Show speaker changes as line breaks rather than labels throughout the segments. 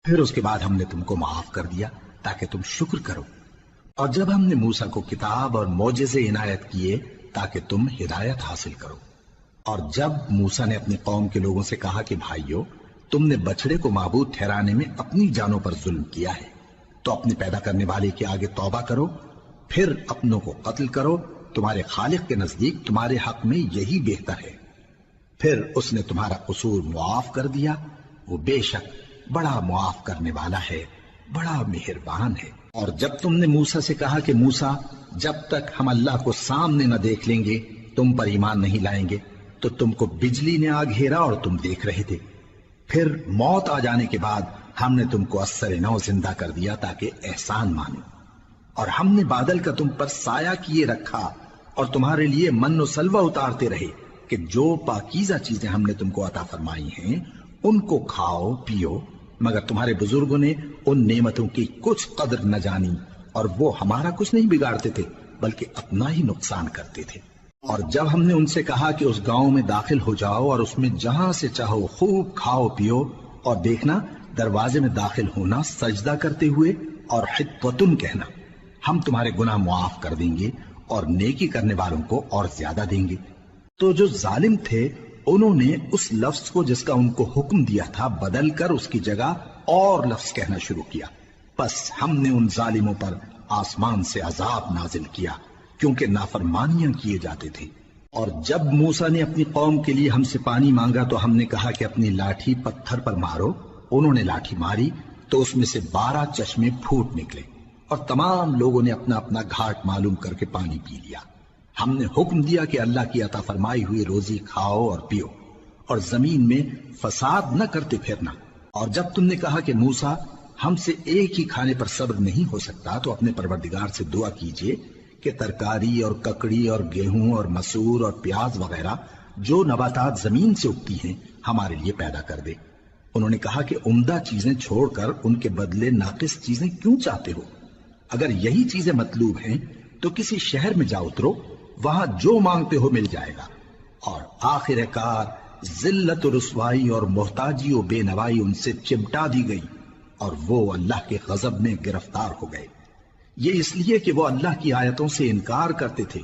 پھر اس کے بعد ہم نے تم کو معاف کر دیا تاکہ تم شکر کرو، اور جب ہم نے موسیٰ کو کتاب اور معجزے عنایت کیے تاکہ تم ہدایت حاصل کرو، اور جب موسیٰ نے اپنی قوم کے لوگوں سے کہا کہ بھائیو، تم نے بچڑے کو معبود ٹھہرانے میں اپنی جانوں پر ظلم کیا ہے، تو اپنے پیدا کرنے والے کے آگے توبہ کرو، پھر اپنوں کو قتل کرو، تمہارے خالق کے نزدیک تمہارے حق میں یہی بہتر ہے۔ پھر اس نے تمہارا قصور معاف کر دیا، وہ بے شک بڑا معاف کرنے والا ہے، بڑا مہربان ہے۔ اور جب تم نے موسیٰ سے کہا کہ موسیٰ، جب تک ہم اللہ کو سامنے نہ دیکھ لیں گے تم پر ایمان نہیں لائیں گے، تو تم کو بجلی نے آ گھیرا اور تم دیکھ رہے تھے، پھر موت آ جانے کے بعد ہم نے تم کو اثر نو زندہ کر دیا تاکہ احسان مانو، اور ہم نے بادل کا تم پر سایہ کیے رکھا اور تمہارے لیے من و سلوہ اتارتے رہے کہ جو پاکیزہ چیزیں ہم نے تم کو عطا فرمائی ہیں ان کو کھاؤ پیو، مگر تمہارے بزرگوں نے ان نعمتوں کی کچھ قدر نہ جانی، اور وہ ہمارا کچھ نہیں بگاڑتے تھے بلکہ اپنا ہی نقصان کرتے تھے۔ اور جب ہم نے ان سے کہا کہ اس گاؤں میں داخل ہو جاؤ اور اس میں جہاں سے چاہو خوب کھاؤ پیو، اور دیکھنا دروازے میں داخل ہونا سجدہ کرتے ہوئے اور حطوتن کہنا، ہم تمہارے گناہ معاف کر دیں گے اور نیکی کرنے والوں کو اور زیادہ دیں گے۔ تو جو ظالم تھے انہوں نے اس لفظ کو جس کا ان کو حکم دیا تھا بدل کر اس کی جگہ اور لفظ کہنا شروع کیا، پس ہم نے ان ظالموں پر آسمان سے عذاب نازل کیا کیونکہ نافرمانیاں کیے جاتے تھے۔ اور جب موسیٰ نے اپنی قوم کے لیے ہم سے پانی مانگا تو ہم نے کہا کہ اپنی لاٹھی پتھر پر مارو، انہوں نے لاٹھی ماری تو اس میں سے 12 چشمے پھوٹ نکلے، اور تمام لوگوں نے اپنا اپنا گھاٹ معلوم کر کے پانی پی لیا۔ ہم نے حکم دیا کہ اللہ کی عطا فرمائی ہوئی روزی کھاؤ اور پیو، اور زمین میں فساد نہ کرتے پھرنا۔ اور جب تم نے کہا کہ موسیٰ، ہم سے ایک ہی کھانے پر صبر نہیں ہو سکتا، تو اپنے پروردگار سے دعا کیجئے کہ ترکاری اور ککڑی اور گیہوں اور مسور اور پیاز وغیرہ جو نباتات زمین سے اگتی ہیں ہمارے لیے پیدا کر دے۔ انہوں نے کہا کہ عمدہ چیزیں چھوڑ کر ان کے بدلے ناقص چیزیں کیوں چاہتے ہو؟ اگر یہی چیزیں مطلوب ہیں تو کسی شہر میں جا اترو، وہاں جو مانگتے ہو مل جائے گا۔ اور آخر کار ذلت و رسوائی اور محتاجی و بے نوائی ان سے چمٹا دی گئی، اور وہ اللہ کے غضب میں گرفتار ہو گئے، یہ اس لیے کہ وہ اللہ کی آیتوں سے انکار کرتے تھے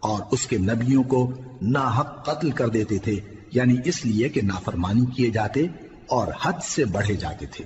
اور اس کے نبیوں کو ناحق قتل کر دیتے تھے، یعنی اس لیے کہ نافرمانی کیے جاتے اور حد سے بڑھے جاتے تھے۔